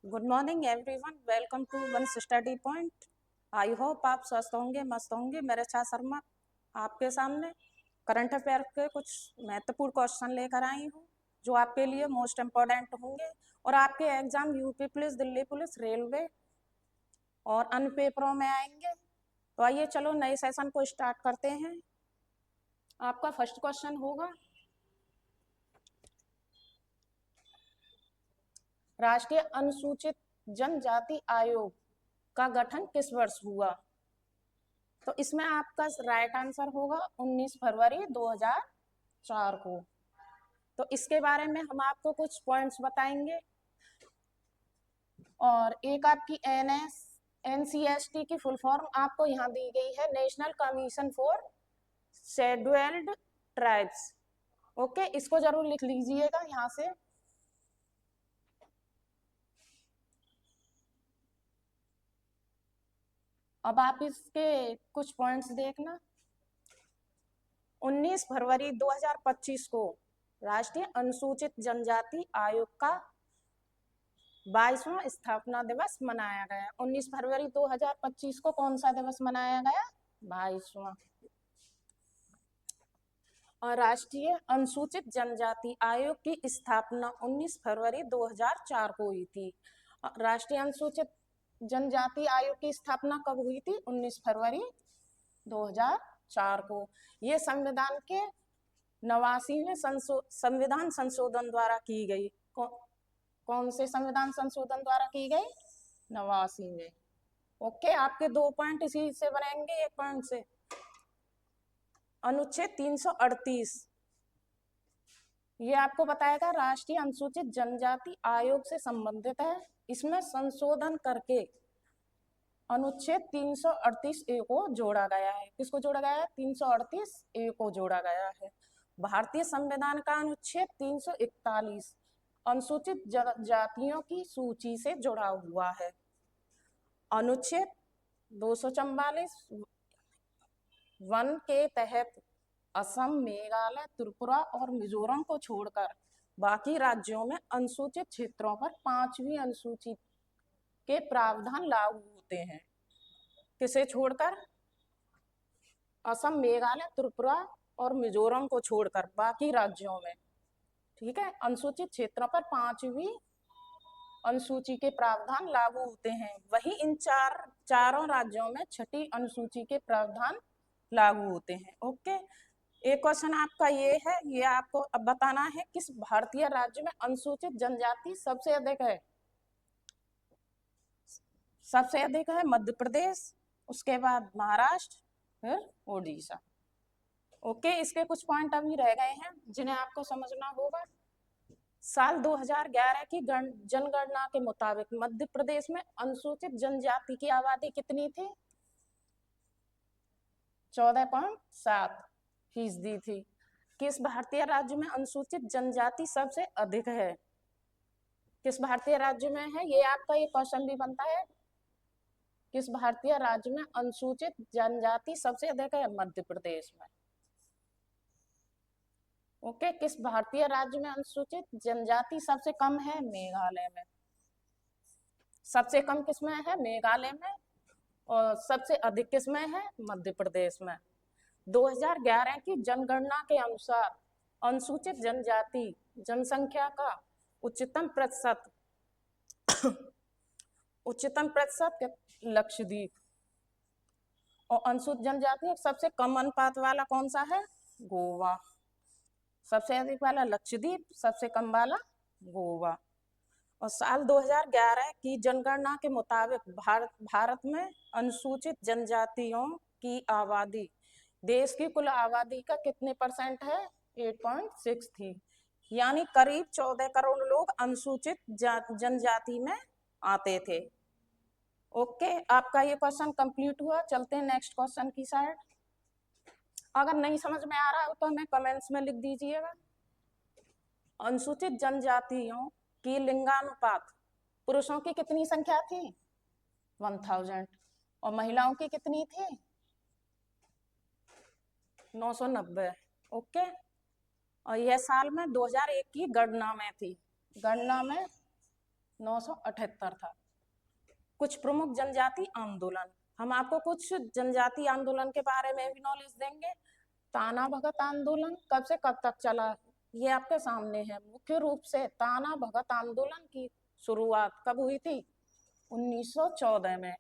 Good morning everyone, welcome to One Study Point. I hope आप स्वस्थ होंगे, मस्त होंगे। मेरे छा शर्मा आपके सामने करंट अफेयर के कुछ महत्वपूर्ण क्वेश्चन लेकर आई हूँ जो आपके लिए मोस्ट इम्पोर्टेंट होंगे और आपके exam UP police, Delhi police, railway और अन्य पेपरों में आएंगे। तो आइए चलो नए सेशन को स्टार्ट करते हैं। आपका फर्स्ट क्वेश्चन होगा, राष्ट्रीय अनुसूचित जनजाति आयोग का गठन किस वर्ष हुआ? तो इसमें आपका राइट आंसर होगा 19 फरवरी 2004 को। तो इसके बारे में हम आपको कुछ पॉइंट्स बताएंगे। और एक आपकी NCST की फुल फॉर्म आपको यहाँ दी गई है, national commission for scheduled tribes. Okay, इसको जरूर लिख लीजिएगा यहाँ से। अब आप इसके कुछ पॉइंट्स देखना। 19 फरवरी 2025 को राष्ट्रीय अनुसूचित जनजाति आयोग का 22वां स्थापना दिवस मनाया गया। 19 फरवरी 2025 को कौन सा दिवस मनाया गया? 22वां। और राष्ट्रीय अनुसूचित जनजाति आयोग की स्थापना 19 फरवरी 2004 को हुई थी। राष्ट्रीय अनुसूचित जनजाति आयोग की स्थापना कब हुई थी? 19 फरवरी 2004 को। ये संविधान के 89वें संविधान संशोधन द्वारा की गई। कौन से संविधान संशोधन द्वारा की गई? 89वें। ओके, आपके 2 पॉइंट इसी से बनेंगे, 1 पॉइंट से। अनुच्छेद 338 ये आपको बताएगा राष्ट्रीय अनुसूचित जनजाति आयोग से संबंधित है। इसमें संशोधन करके अनुच्छेद 338A को जोड़ा गया है। किसको जोड़ा गया है? 338A को जोड़ा गया है। भारतीय संविधान का अनुच्छेद 341 अनुसूचित जातियों की सूची से जुड़ा हुआ है। अनुच्छेद 244 वन के तहत असम, मेघालय, त्रिपुरा और मिजोरम को छोड़कर बाकी राज्यों में अनुसूचित क्षेत्रों पर 5वीं अनुसूची के प्रावधान लागू होते हैं। किसे छोड़कर? असम, मेघालय, त्रिपुरा और मिजोरम को छोड़कर बाकी राज्यों में, ठीक है, अनुसूचित क्षेत्रों पर 5वीं अनुसूची के प्रावधान लागू होते हैं। वही इन चारों राज्यों में 6ठी अनुसूची के प्रावधान लागू होते हैं। ओके, एक क्वेश्चन आपका ये है, ये आपको अब बताना है किस भारतीय राज्य में अनुसूचित जनजाति सबसे अधिक है? सबसे अधिक है मध्य प्रदेश, उसके बाद महाराष्ट्र, फिर ओडिशा। ओके, इसके कुछ पॉइंट अभी रह गए हैं जिन्हें आपको समझना होगा। साल 2011 की जनगणना के मुताबिक मध्य प्रदेश में अनुसूचित जनजाति की आबादी कितनी थी? 14.7% थी। किस भारतीय राज्य में अनुसूचित जनजाति सबसे अधिक है? किस भारतीय राज्य में है? ये आपका ये क्वेश्चन भी बनता है। किस भारतीय राज्य में अनुसूचित जनजाति सबसे अधिक है? मध्य प्रदेश में। ओके, किस भारतीय राज्य में अनुसूचित जनजाति सबसे कम है? मेघालय में। सबसे कम किसमें है? मेघालय में। और सबसे अधिक किसमें है? मध्य प्रदेश में। 2011 की जनगणना के अनुसार अनुसूचित जनजाति जनसंख्या का उच्चतम प्रतिशत लक्षद्वीप। और अनुसूचित जनजाति सबसे कम अनुपात वाला कौन सा है? गोवा। सबसे अधिक वाला लक्षद्वीप, सबसे कम वाला गोवा। और साल 2011 की जनगणना के मुताबिक भारत में अनुसूचित जनजातियों की आबादी देश की कुल आबादी का कितने % है? 8.6 थी। यानी करीब 14 करोड़ लोग अनुसूचित जनजाति में आते थे। ओके, आपका ये क्वेश्चन कंप्लीट हुआ। चलते हैं नेक्स्ट क्वेश्चन की साइड। अगर नहीं समझ में आ रहा हो तो हमें कमेंट्स में लिख दीजिएगा। अनुसूचित जनजातियों की लिंगानुपात पुरुषों की कितनी संख्या थी? 1000। और महिलाओं की कितनी थी? 990। ओके, और यह साल में 2001 की गणना में थी। गणना में 978 था। कुछ प्रमुख जनजाति आंदोलन, हम आपको कुछ जनजाति आंदोलन के बारे में भी नॉलेज देंगे। ताना भगत आंदोलन कब से कब तक चला, ये आपके सामने है। मुख्य रूप से ताना भगत आंदोलन की शुरुआत कब हुई थी? 1914 में।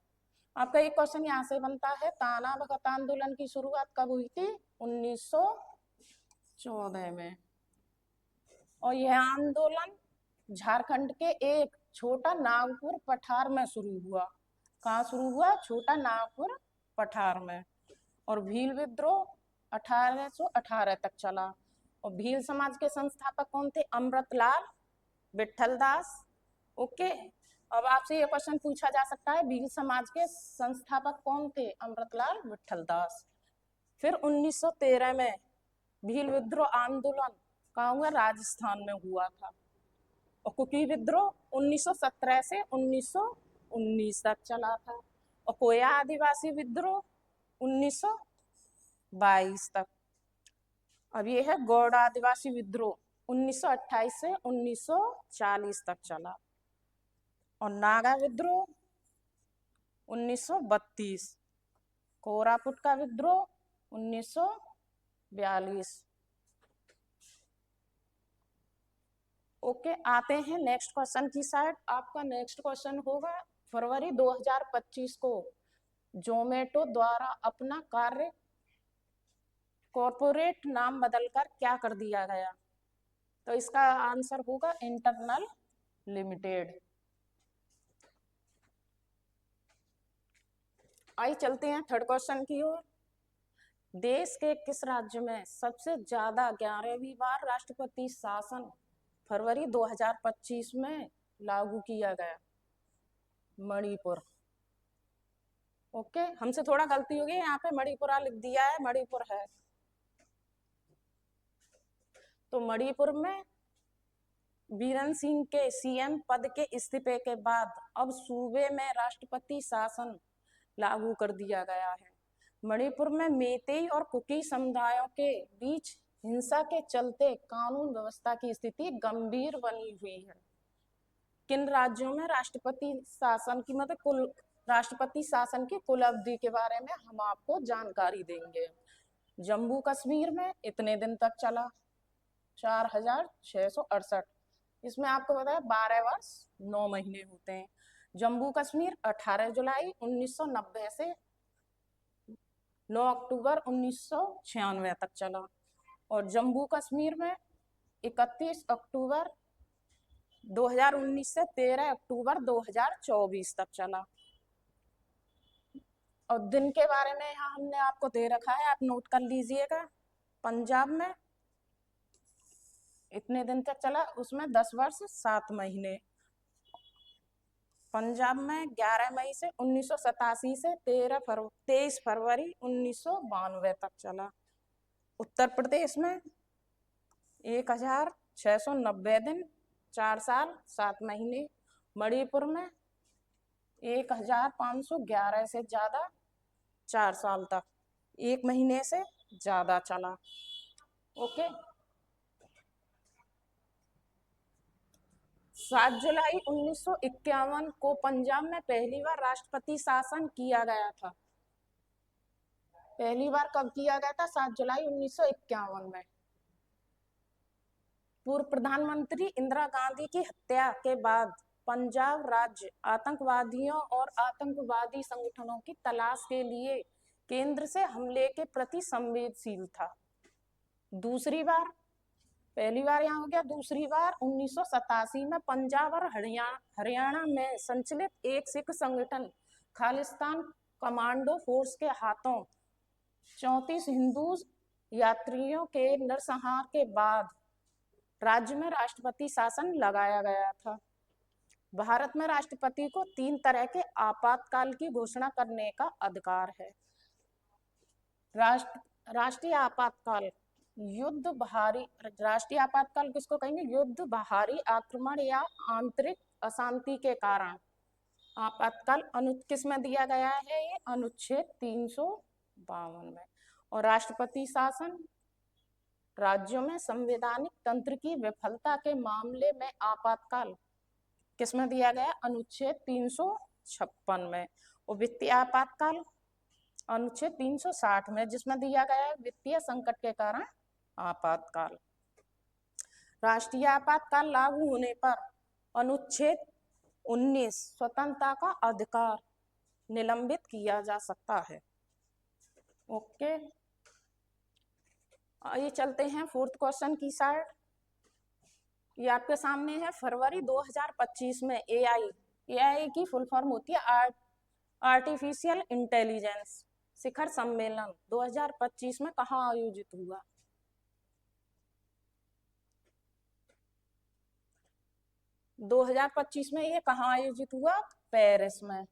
आपका एक क्वेश्चन यहाँ से बनता है, ताना भगत आंदोलन की शुरुआत कब हुई थी? 1914 में। और यह आंदोलन झारखंड के एक छोटा नागपुर पठार में शुरू हुआ। कहाँ शुरू हुआ? छोटा नागपुर पठार में। और भील विद्रोह 1818 तक चला। और भील समाज के संस्थापक कौन थे? अमृतलाल विठलदास। ओके, अब आपसे ये क्वेश्चन पूछा जा सकता है, भील समाज के संस्थापक कौन थे? अमृतलाल विठलदास। फिर 1913 में भील विद्रोह आंदोलन कहाँ हुआ? राजस्थान में हुआ था। और कुकी विद्रोह 1917 से 1919 तक चला था। और कोया आदिवासी विद्रोह 1922 तक। अब ये है गौड़ आदिवासी विद्रोह 1928 से 1940 तक चला। और नागा विद्रोह 1932। कोरापुट का विद्रोह 1942। ओके, आते हैं नेक्स्ट क्वेश्चन की साइड। आपका नेक्स्ट क्वेश्चन होगा, फरवरी 2025 को जोमेटो द्वारा अपना कार्य कॉर्पोरेट नाम बदलकर क्या कर दिया गया? तो इसका आंसर होगा इंटरनल लिमिटेड। आइए चलते हैं थर्ड क्वेश्चन की ओर। देश के किस राज्य में सबसे ज्यादा 11वीं बार राष्ट्रपति शासन फरवरी 2025 में लागू किया गया? मणिपुर। ओके, हमसे थोड़ा गलती हो गई, यहाँ पे मणिपुरा लिख दिया है, मणिपुर है। तो मणिपुर में बीरन सिंह के सीएम पद के इस्तीफे के बाद अब सूबे में राष्ट्रपति शासन लागू कर दिया गया है। मणिपुर में मेतेई और कुकी समुदायों के बीच हिंसा के चलते कानून व्यवस्था की स्थिति गंभीर बनी हुई है। किन राज्यों में राष्ट्रपति शासन की राष्ट्रपति शासन की कुल अवधि के बारे में हम आपको जानकारी देंगे। जम्मू कश्मीर में इतने दिन तक चला, 4668। इसमें आपको पता है 12 वर्ष 9 महीने होते हैं। जम्मू कश्मीर 18 जुलाई 1990 से 9 अक्टूबर 1996 तक चला। और जम्मू कश्मीर में 31 अक्टूबर 2019 से 13 अक्टूबर 2024 तक चला। और दिन के बारे में यहाँ हमने आपको दे रखा है, आप नोट कर लीजिएगा। पंजाब में इतने दिन तक चला, उसमें 10 वर्ष 7 महीने। पंजाब में 11 मई से 1987 से 23 फरवरी 1992 तक चला। उत्तर प्रदेश में 1690 दिन, 4 साल 7 महीने। मणिपुर में 1511 से ज्यादा, 4 साल तक, 1 महीने से ज्यादा चला। ओके, 7 जुलाई 1951 को पंजाब में पहली बार राष्ट्रपति शासन किया गया था। पहली बार कब किया गया था? 7 जुलाई 1951 में। पूर्व प्रधानमंत्री इंदिरा गांधी की हत्या के बाद पंजाब राज्य आतंकवादियों और आतंकवादी संगठनों की तलाश के लिए केंद्र से हमले के प्रति संवेदनशील था। दूसरी बार, पहली बार यहाँ हो गया, दूसरी बार 1987 में पंजाब और हरियाणा में संचालित एक सिख संगठन खालिस्तान कमांडो फोर्स के हाथों 34 हिंदू यात्रियों के नरसंहार के बाद राज्य में राष्ट्रपति शासन लगाया गया था। भारत में राष्ट्रपति को 3 तरह के आपातकाल की घोषणा करने का अधिकार है। राष्ट्रीय आपातकाल, युद्ध बाहरी, राष्ट्रीय आपातकाल किसको कहेंगे? युद्ध, बाहरी आक्रमण या आंतरिक अशांति के कारण आपातकाल किस में दिया गया है? ये अनुच्छेद 352 में। और राष्ट्रपति शासन राज्यों में संवैधानिक तंत्र की विफलता के मामले में आपातकाल किसमें दिया गया? अनुच्छेद 356 में। और वित्तीय आपातकाल अनुच्छेद 360 में, जिसमें दिया गया है वित्तीय संकट के कारण आपातकाल। राष्ट्रीय आपातकाल लागू होने पर अनुच्छेद 19 स्वतंत्रता का अधिकार निलंबित किया जा सकता है। ओके, आइए चलते हैं फोर्थ क्वेश्चन की साइड। ये आपके सामने है। फरवरी 2025 में एआई की फुल फॉर्म होती है आर्टिफिशियल इंटेलिजेंस शिखर सम्मेलन 2025 में कहाँ आयोजित हुआ? – 2025 में ये कहाँ आयोजित हुआ? पेरिस में।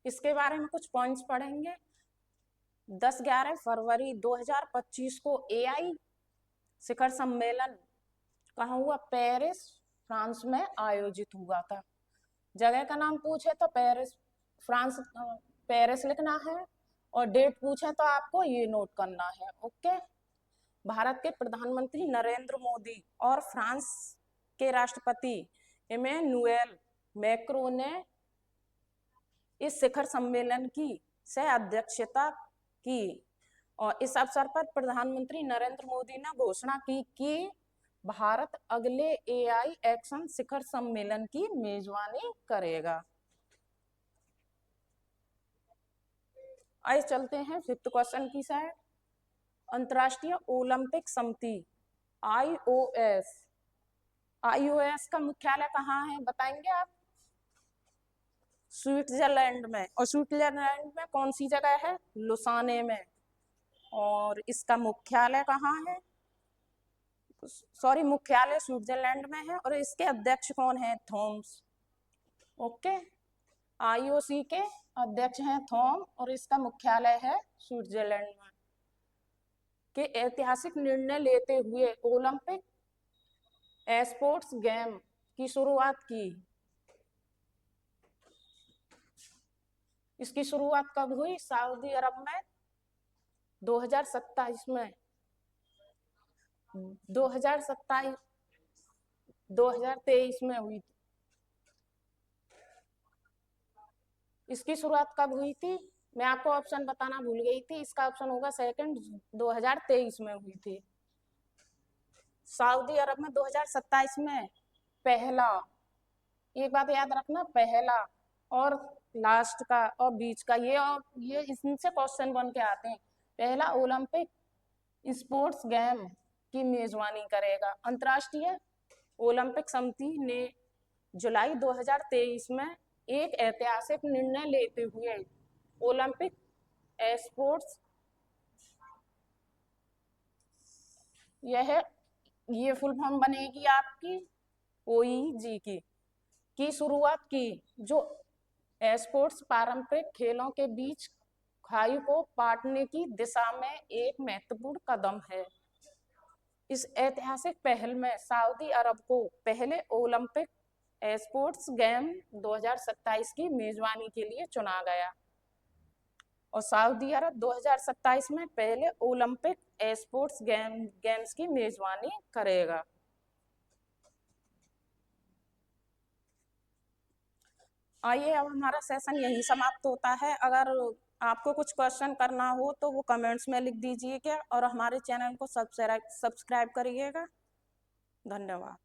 इसके बारे में कुछ पॉइंट्स पढ़ेंगे। 10-11 फरवरी 2025 को एआई शिखर सम्मेलन कहाँ हुआ? पेरिस, फ्रांस में आयोजित हुआ था। जगह का नाम पूछे तो पेरिस, फ्रांस, पेरिस लिखना है, और डेट पूछे तो आपको ये नोट करना है। ओके। भारत के प्रधानमंत्री नरेंद्र मोदी और फ्रांस के राष्ट्रपति इमैनुएल मैक्रों ने इस शिखर सम्मेलन की सह अध्यक्षता की, और इस अवसर पर प्रधानमंत्री नरेंद्र मोदी ने घोषणा की कि भारत अगले एआई एक्शन शिखर सम्मेलन की मेजबानी करेगा। आइए चलते हैं फिफ्थ क्वेश्चन की साइड। अंतर्राष्ट्रीय ओलंपिक समिति आईओएस का मुख्यालय कहाँ है, बताएंगे आप? स्विट्जरलैंड में। और स्विट्जरलैंड में कौन सी जगह है? लुसाने में। और इसका मुख्यालय कहाँ है? मुख्यालय स्विट्जरलैंड में है, और इसके अध्यक्ष कौन है? थॉम्स। ओके, आईओसी के अध्यक्ष हैं थॉम, और इसका मुख्यालय है स्विट्जरलैंड में। के ऐतिहासिक निर्णय लेते हुए ओलंपिक स्पोर्ट्स गेम की शुरुआत की। इसकी शुरुआत कब हुई? सऊदी अरब में 2027 में। 2023 में हुई थी। इसकी शुरुआत कब हुई थी? मैं आपको ऑप्शन बताना भूल गई थी। इसका ऑप्शन होगा सेकंड, 2023 में हुई थी। सऊदी अरब में 2027 में पहला, एक बात याद रखना, पहला और लास्ट का और बीच का, ये इनसे क्वेश्चन बन के आते हैं। पहला ओलंपिक स्पोर्ट्स गेम की मेजबानी करेगा। अंतर्राष्ट्रीय ओलंपिक समिति ने जुलाई 2023 में एक ऐतिहासिक निर्णय लेते हुए ओलंपिक स्पोर्ट्स ये फुल फॉर्म बनेगी आपकी ओईजी की शुरुआत की, जो स्पोर्ट्स पारंपरिक खेलों के बीच खाई को पाटने की दिशा में एक महत्वपूर्ण कदम है। इस ऐतिहासिक पहल में सऊदी अरब को पहले ओलंपिक स्पोर्ट्स गेम 2027 की मेजबानी के लिए चुना गया, और सऊदी अरब 2027 में पहले ओलंपिक स्पोर्ट्स गेम्स की मेजबानी करेगा। आइए, अब हमारा सेशन यही समाप्त होता है। अगर आपको कुछ क्वेश्चन करना हो तो वो कमेंट्स में लिख दीजिएगा, और हमारे चैनल को सब्सक्राइब करिएगा। धन्यवाद।